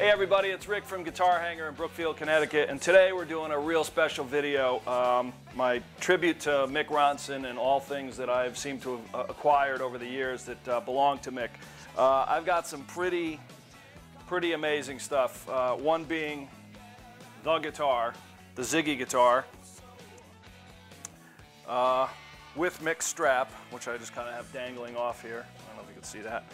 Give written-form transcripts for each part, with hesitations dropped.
Hey everybody, it's Rick from Guitar Hangar in Brookfield, Connecticut, and today we're doing a real special video, my tribute to Mick Ronson and all things that I've seemed to have acquired over the years that belong to Mick. I've got some pretty amazing stuff, one being the guitar, the Ziggy guitar, with Mick's strap, which I just kind of have dangling off here. I don't know if you can see that.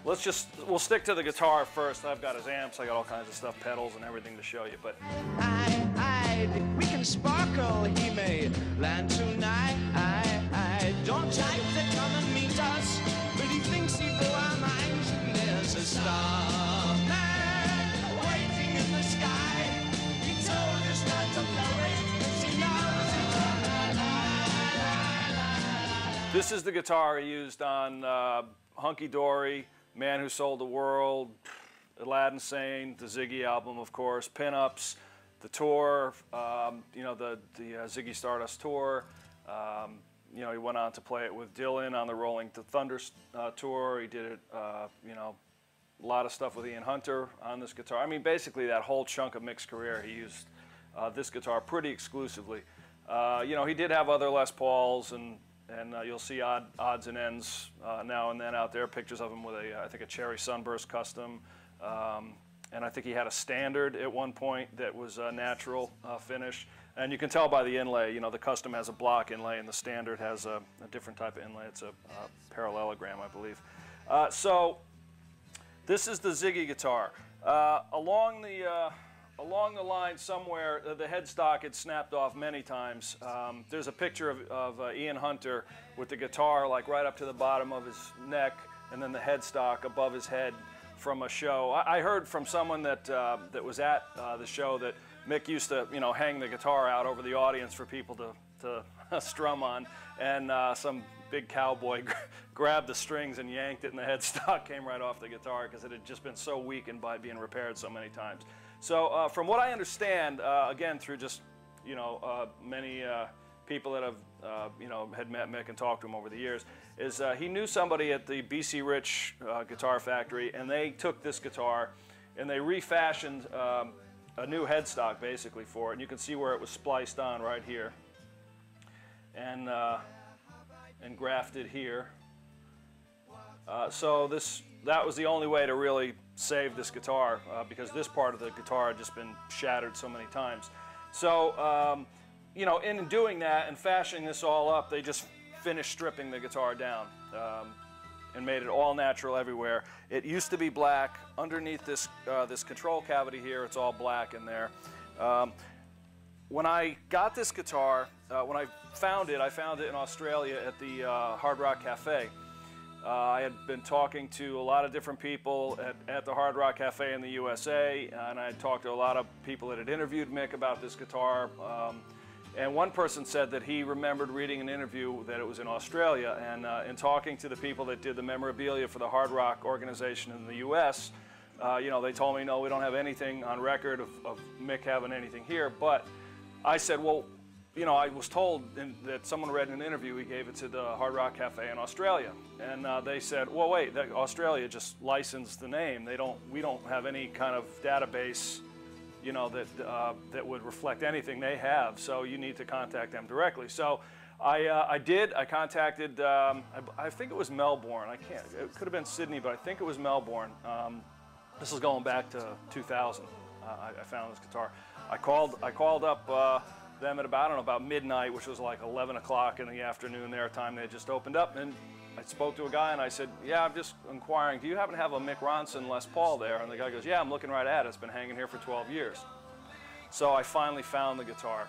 We'll stick to the guitar first. I've got his amps, I got all kinds of stuff, pedals and everything to show you. But we can sparkle, he may land tonight. Don't type that come and meet us, but he thinks he blew our minds. There's a star man waiting in the sky. He told us not to blow it, 'cause he knows it's this is the guitar he used on Hunky Dory, Man Who Sold the World, Aladdin Sane, the Ziggy album, of course, Pinups, the tour, you know, the Ziggy Stardust tour. You know, he went on to play it with Dylan on the Rolling Thunder tour. He did it, you know, a lot of stuff with Ian Hunter on this guitar. I mean, basically that whole chunk of Mick's career, he used this guitar pretty exclusively. You know, he did have other Les Pauls, and you'll see odds and ends now and then out there, pictures of him with I think a Cherry Sunburst custom, and I think he had a Standard at one point that was a natural finish, and you can tell by the inlay, you know, the custom has a block inlay and the Standard has a different type of inlay. It's a parallelogram, I believe. So this is the Ziggy guitar. Along the line somewhere, the headstock had snapped off many times. There's a picture of Ian Hunter with the guitar like right up to the bottom of his neck, and then the headstock above his head from a show. I heard from someone that was at the show that Mick used to, you know, hang the guitar out over the audience for people to strum on, and some big cowboy grabbed the strings and yanked it, and the headstock came right off the guitar because it had just been so weakened by being repaired so many times. So from what I understand, again, through just, you know, many people that have, you know, had met Mick and talked to him over the years, is he knew somebody at the BC Rich Guitar Factory, and they took this guitar and they refashioned a new headstock basically for it. And you can see where it was spliced on right here and grafted here. So that was the only way to really save this guitar, because this part of the guitar had just been shattered so many times. So, you know, in doing that and fashioning this all up, they just finished stripping the guitar down and made it all natural everywhere. It used to be black. Underneath this, this control cavity here, it's all black in there. When I got this guitar, when I found it in Australia at the Hard Rock Cafe. I had been talking to a lot of different people at the Hard Rock Cafe in the USA, and I had talked to a lot of people that had interviewed Mick about this guitar. And one person said that he remembered reading an interview that it was in Australia, and in talking to the people that did the memorabilia for the Hard Rock organization in the US, you know, they told me, no, we don't have anything on record of Mick having anything here. But I said, well, you know, I was told that someone read in an interview he gave it to the Hard Rock Cafe in Australia, and they said, well, wait, Australia just licensed the name. We don't have any kind of database, you know, that would reflect anything they have. So you need to contact them directly. So I did. I contacted. I think it was Mel Bourne. It could have been Sydney, but I think it was Mel Bourne. This is going back to 2000. I found this guitar. I called up them at about, I don't know, about midnight, which was like 11 o'clock in the afternoon their time. They had just opened up, and I spoke to a guy and I said, yeah, I'm just inquiring, do you happen to have a Mick Ronson Les Paul there? And the guy goes, yeah, I'm looking right at it. It's been hanging here for 12 years. So I finally found the guitar.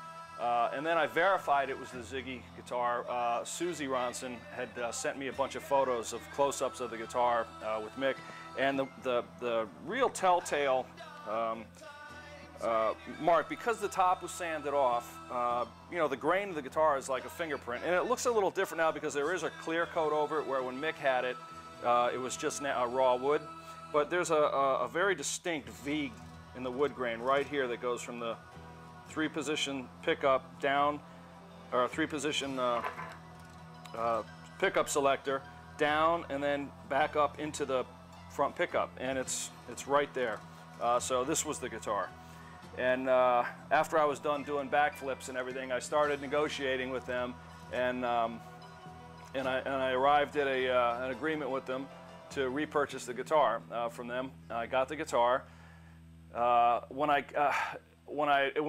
And then I verified it was the Ziggy guitar. Susie Ronson had sent me a bunch of photos of close-ups of the guitar with Mick. And the real telltale mark, because the top was sanded off, you know, the grain of the guitar is like a fingerprint, and it looks a little different now because there is a clear coat over it, where when Mick had it, it was just raw wood. But there's a very distinct V in the wood grain right here that goes from the 3-position pickup down, or 3-position pickup selector down, and then back up into the front pickup, and it's right there. So this was the guitar. And after I was done doing backflips and everything, I started negotiating with them, and I arrived at an agreement with them to repurchase the guitar from them. I got the guitar. When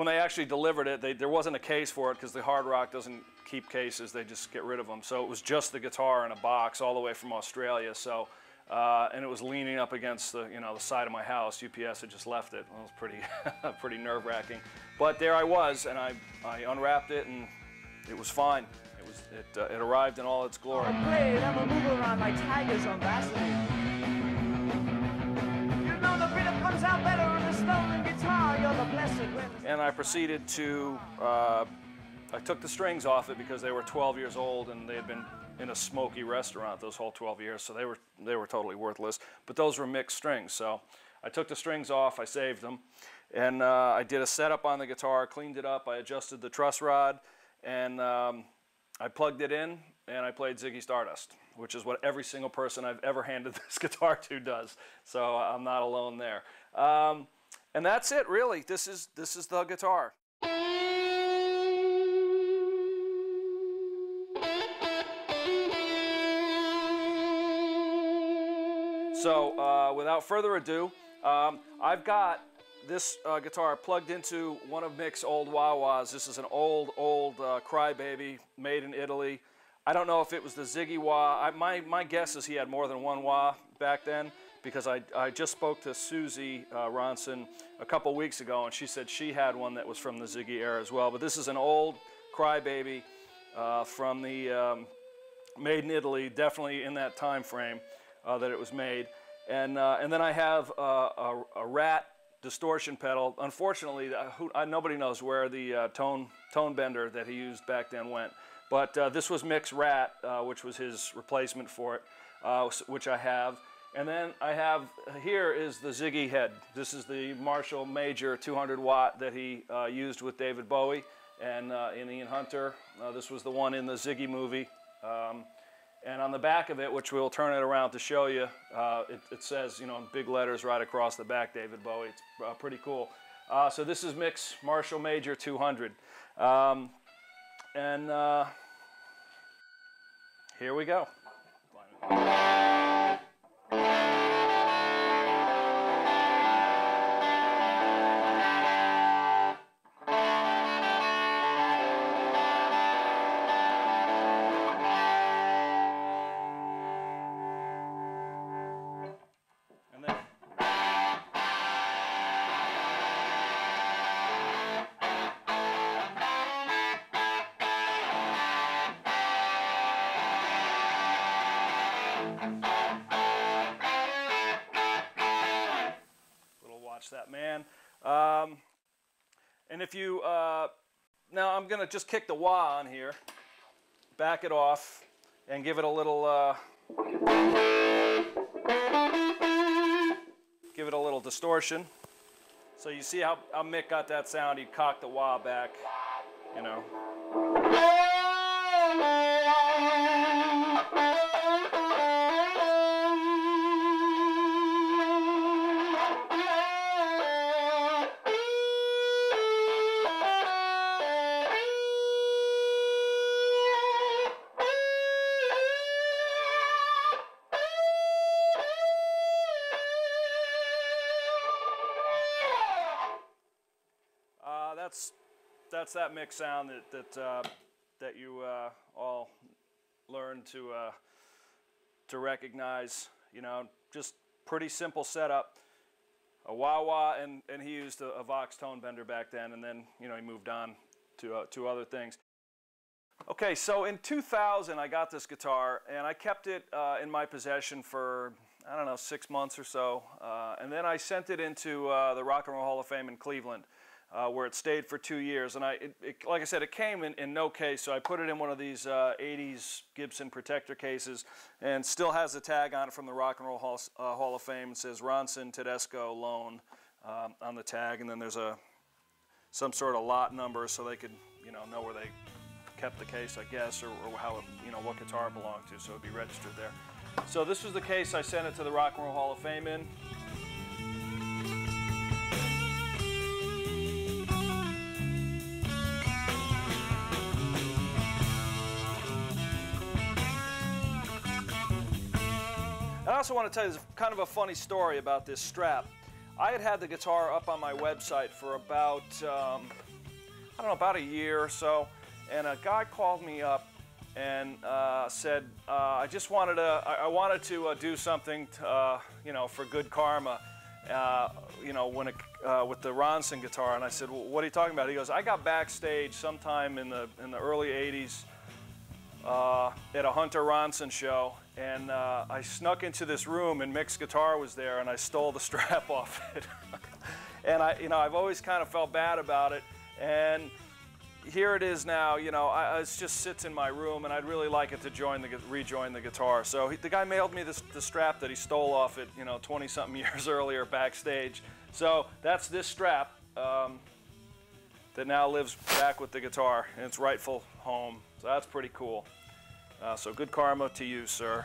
they actually delivered it, there wasn't a case for it because the Hard Rock doesn't keep cases; they just get rid of them. So it was just the guitar in a box, all the way from Australia. So, and it was leaning up against the the side of my house. UPS had just left it. Well, it was pretty pretty nerve-wracking. But there I was, and I unwrapped it, and it was fine. It arrived in all its glory. I'm a mover around my tigers on Vaseline. You know the rhythm comes out better on the stolen guitar. You're the blessed witness. And I proceeded to, I took the strings off it because they were 12 years old and they had been in a smoky restaurant those whole 12 years, so they were totally worthless. But those were mixed strings, so I took the strings off, I saved them, and I did a setup on the guitar, cleaned it up, I adjusted the truss rod, and I plugged it in and I played Ziggy Stardust, which is what every single person I've ever handed this guitar to does. So I'm not alone there. And that's it, really. This is the guitar. So without further ado, I've got this guitar plugged into one of Mick's old wah-wahs. This is an old Crybaby made in Italy. I don't know if it was the Ziggy wah. My guess is he had more than one wah back then, because I just spoke to Susie Ronson a couple weeks ago, and she said she had one that was from the Ziggy era as well. But this is an old Crybaby from the made in Italy, definitely in that time frame that it was made. And then I have a Rat distortion pedal. Unfortunately, nobody knows where the tone bender that he used back then went. But this was Mick's Rat, which was his replacement for it, which I have. And then I have, here is the Ziggy head. This is the Marshall Major 200 watt that he used with David Bowie and in Ian Hunter. This was the one in the Ziggy movie. And on the back of it, which we'll turn it around to show you, it says, in big letters right across the back, David Bowie. It's pretty cool. So this is Mick's Marshall Major 200. And here we go. That man. And if you now I'm gonna just kick the wah on here, back it off, and give it a little distortion. So you see how Mick got that sound. He cocked the wah back, That's that Mick sound that you all learn to recognize. Just pretty simple setup. A wah-wah, and he used a Vox tone bender back then, and then he moved on to other things. Okay, so in 2000 I got this guitar, and I kept it in my possession for, I don't know, 6 months or so, and then I sent it into the Rock and Roll Hall of Fame in Cleveland, where it stayed for 2 years. And like I said, it came in no case, so I put it in one of these 80s Gibson protector cases, and still has the tag on it from the Rock and Roll Hall of Fame. It says Ronson, Tedesco, loan on the tag, and then there's some sort of lot number so they could know where they kept the case, I guess, or how what guitar it belonged to, so it'd be registered there. So this was the case I sent it to the Rock and Roll Hall of Fame in. And I also want to tell you kind of a funny story about this strap. I had the guitar up on my website for about, I don't know, about a year or so, and a guy called me up and said, I wanted to do something, you know, for good karma, you know, when with the Ronson guitar. And I said, well, what are you talking about? He goes, I got backstage sometime in the early '80s at a Hunter Ronson show, and I snuck into this room, and Mick's guitar was there, and I stole the strap off it. And you know, I've always kind of felt bad about it, and here it is now. You know, it just sits in my room, and I'd really like it to rejoin the guitar. So the guy mailed me the strap that he stole off it, you know, 20-something years earlier backstage. So that's this strap that now lives back with the guitar in its rightful home. So that's pretty cool. So good karma to you, sir.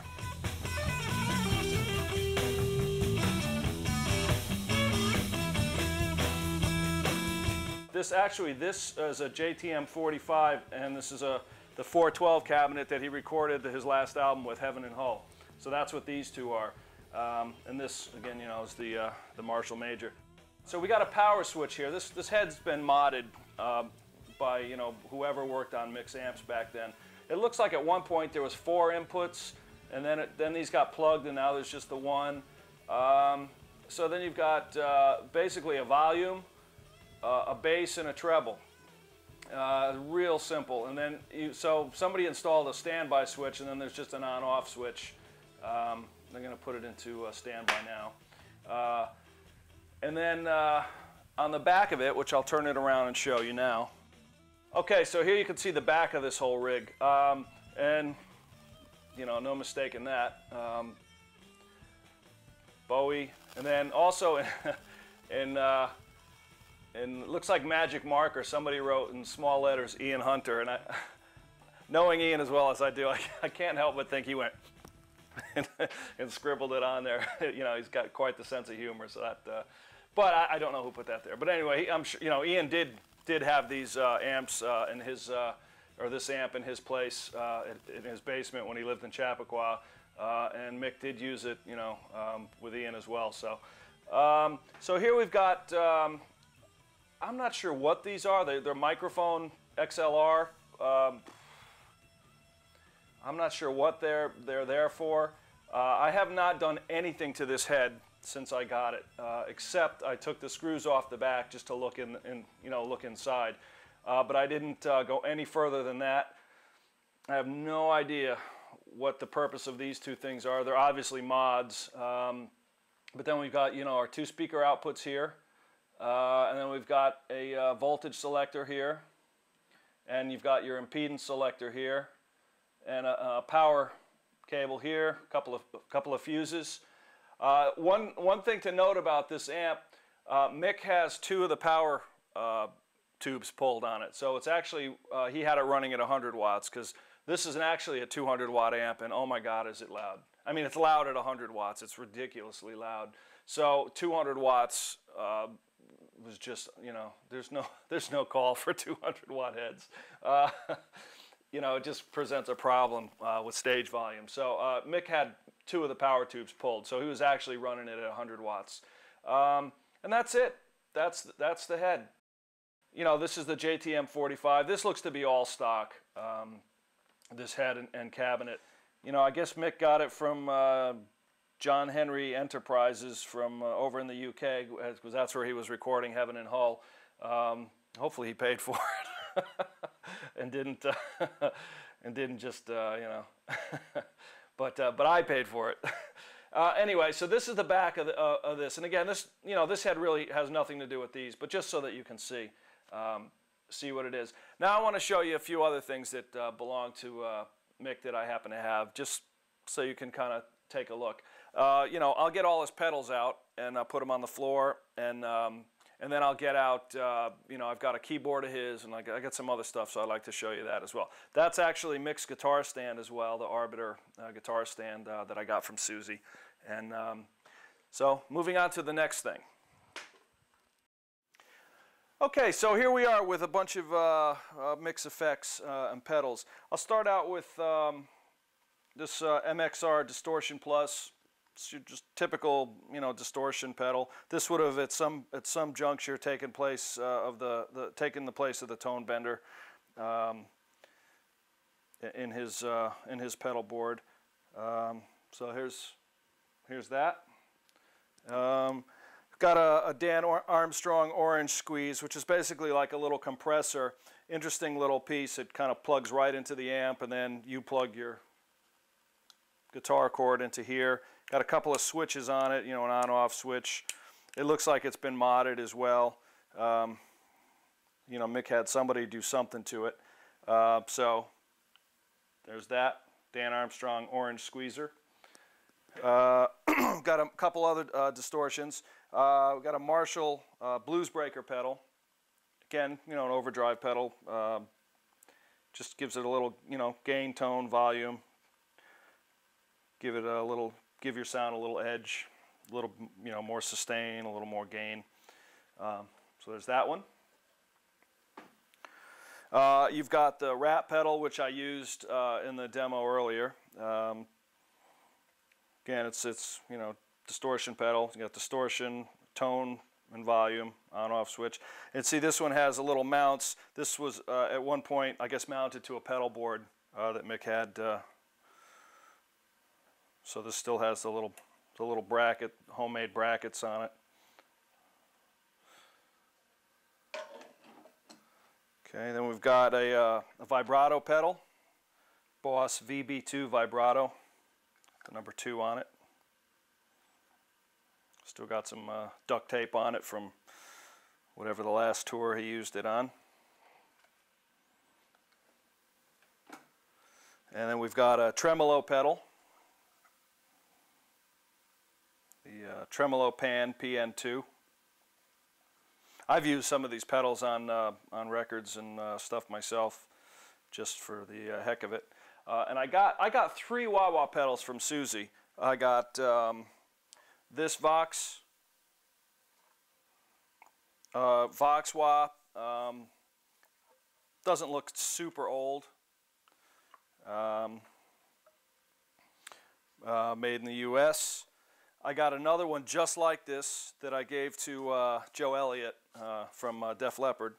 This is a JTM 45, and this is the 412 cabinet that he recorded his last album with, Heaven and Hull. So that's what these two are. And this, again, you know, is the Marshall Major. So we got a power switch here. This head's been modded by, you know, whoever worked on Mick's amps back then. It looks like at one point there was 4 inputs, and then these got plugged, and now there's just the one. So then you've got basically a volume, a bass, and a treble. Real simple. And then so somebody installed a standby switch, and then there's just an on-off switch. They're going to put it into standby now. And then on the back of it, which I'll turn it around and show you now. Okay, so here you can see the back of this whole rig, and you know, no mistake in that. Bowie, and then also in it looks like magic marker, somebody wrote in small letters Ian Hunter, and knowing Ian as well as I do, I can't help but think he went and scribbled it on there. You know, he's got quite the sense of humor, so that. But I don't know who put that there. But anyway, I'm sure, you know, Ian did have these amps in his, or this amp in his place in his basement when he lived in Chappaqua, and Mick did use it, you know, with Ian as well. So, so here we've got, I'm not sure what these are. They're microphone XLR. I'm not sure what they're there for. I have not done anything to this head since I got it, except I took the screws off the back just to look look inside. But I didn't go any further than that. I have no idea what the purpose of these two things are. They're obviously mods. But then we've got, you know, our 2 speaker outputs here, and then we've got a voltage selector here, and you've got your impedance selector here, and a power cable here, a couple of fuses. One thing to note about this amp, Mick has 2 of the power tubes pulled on it. So it's actually, he had it running at 100 watts, because this is actually a 200 watt amp, and oh my God, is it loud. I mean, it's loud at 100 watts. It's ridiculously loud. So 200 watts was just, you know, there's no call for 200 watt heads. You know, it just presents a problem with stage volume. So Mick had 2 of the power tubes pulled, so he was actually running it at 100 watts. And that's it. That's the head. You know, this is the JTM 45. This looks to be all stock, this head and cabinet. You know, I guess Mick got it from John Henry Enterprises from over in the UK, because that's where he was recording Heaven and Hull. Hopefully he paid for it and didn't just, you know, but I paid for it. Anyway, so this is the back of this, and again, this, you know, this head really has nothing to do with these, but just so that you can see what it is. Now I want to show you a few other things that belong to Mick that I happen to have, just so you can kind of take a look. You know, I'll get all his pedals out and I'll put them on the floor, and And then I'll get out, you know, I've got a keyboard of his, and I got some other stuff, so I'd like to show you that as well. That's actually Mick's guitar stand as well, the Arbiter guitar stand that I got from Susie. And so moving on to the next thing. Okay, so here we are with a bunch of Mick's effects and pedals. I'll start out with this MXR Distortion Plus. It's just typical, you know, distortion pedal. This would have at some juncture taken place taken the place of the tone bender in his pedal board. So here's that. Got a Dan Armstrong orange squeeze, which is basically like a little compressor. Interesting little piece. It kind of plugs right into the amp, and then you plug your guitar cord into here. Got a couple of switches on it, you know, an on-off switch. It looks like it's been modded as well. You know, Mick had somebody do something to it. So there's that Dan Armstrong orange squeezer. Got a couple other distortions. We've got a Marshall Blues Breaker pedal. Again, you know, an overdrive pedal. Just gives it a little, you know, gain, tone, volume. Give it a little, give your sound a little edge, a little, you know, more sustain, a little more gain. So there's that one. You've got the Rat pedal, which I used in the demo earlier. Again, it's you know, distortion pedal. You got distortion, tone, and volume, on-off switch. And see, this one has a little mounts. This was at one point, I guess, mounted to a pedal board that Mick had. So this still has the little bracket, homemade brackets on it. Okay, then we've got a vibrato pedal, Boss VB2 vibrato, the number 2 on it. Still got some duct tape on it from whatever the last tour he used it on. And then we've got a tremolo pedal, the Tremolo Pan PN2. I've used some of these pedals on records and stuff myself, just for the heck of it. And I got 3 wah-wah pedals from Susie. I got this Vox wah. Doesn't look super old. Made in the U.S. I got another one just like this that I gave to Joe Elliott from Def Leppard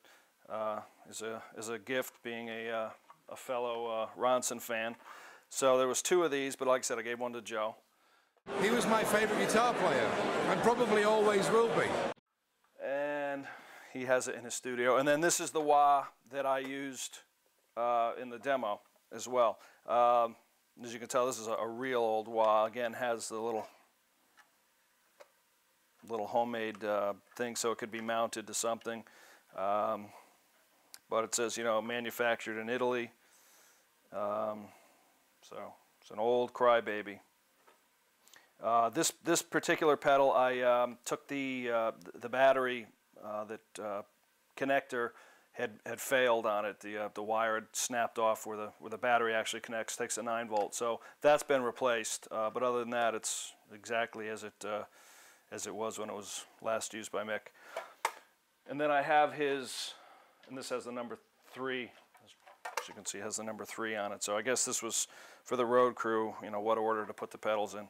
as a gift, being a fellow Ronson fan. So there was 2 of these, but like I said, I gave one to Joe. He was my favorite guitar player, and probably always will be. And he has it in his studio. And then this is the wah that I used in the demo as well. As you can tell, this is a real old wah. Again, has the little homemade thing, so it could be mounted to something. But it says, you know, manufactured in Italy. So it's an old crybaby. This particular pedal, I took the battery, that connector had failed on it. The wire had snapped off where the battery actually connects, takes a 9-volt. So that's been replaced. But other than that, it's exactly as it was when it was last used by Mick. And then I have his, and this has the number 3. As you can see, it has the number 3 on it. So I guess this was for the road crew, you know, what order to put the pedals in.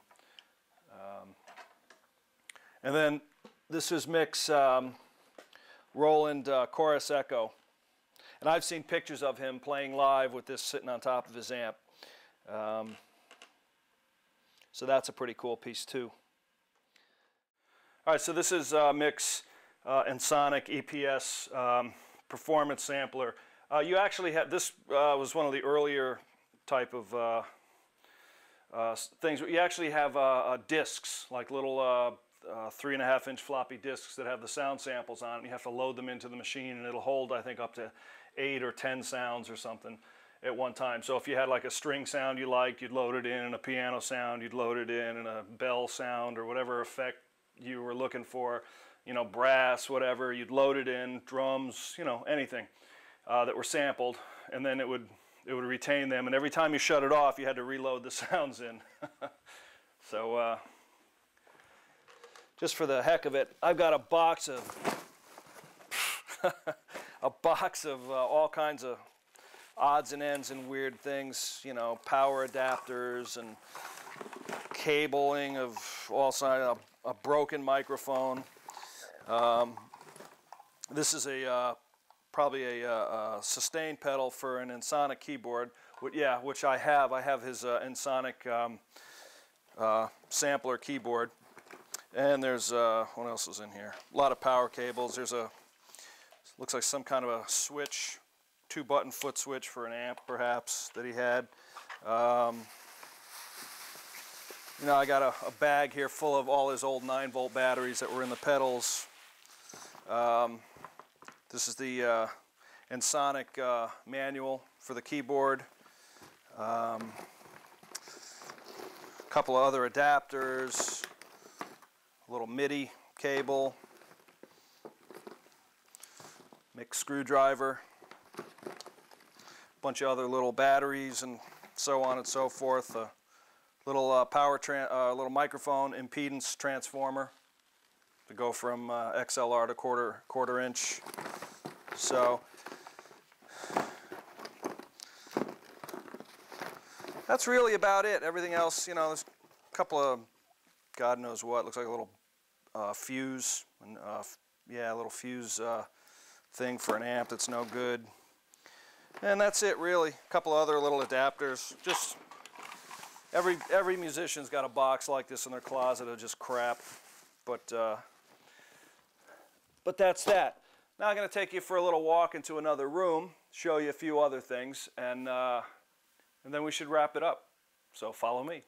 And then this is Mick's Roland Chorus Echo. And I've seen pictures of him playing live with this sitting on top of his amp. So that's a pretty cool piece too. All right, so this is Mick's Ensoniq EPS performance sampler. You actually have, this was one of the earlier type of things. You actually have discs, like little 3.5-inch floppy disks that have the sound samples on it. You have to load them into the machine, and it'll hold, I think, up to 8 or 10 sounds or something at one time. So if you had like a string sound you liked, you'd load it in, and a piano sound, you'd load it in, and a bell sound or whatever effect you were looking for, you know, brass, whatever. You'd load it in, drums, you know, anything that were sampled, and then it would retain them. And every time you shut it off, you had to reload the sounds in. So just for the heck of it, I've got a box of all kinds of odds and ends and weird things, you know, power adapters and cabling of all kinds, a broken microphone. This is probably a sustain pedal for an Ensoniq keyboard. Which I have. I have his Ensoniq sampler keyboard. And there's what else is in here? A lot of power cables. There's looks like some kind of a switch, 2-button foot switch for an amp, perhaps, that he had. You know, I got a bag here full of all his old 9-volt batteries that were in the pedals. This is the Ensoniq manual for the keyboard. A couple of other adapters, a little MIDI cable, Mick screwdriver, a bunch of other little batteries and so on and so forth. A little little microphone impedance transformer to go from XLR to quarter inch. So that's really about it. Everything else, you know, there's a couple of God knows what. Looks like a little fuse, and yeah, a little fuse thing for an amp that's no good. And that's it, really. A couple of other little adapters. Just every musician's got a box like this in their closet of just crap. But that's that. Now I'm going to take you for a little walk into another room, show you a few other things, and then we should wrap it up. So follow me.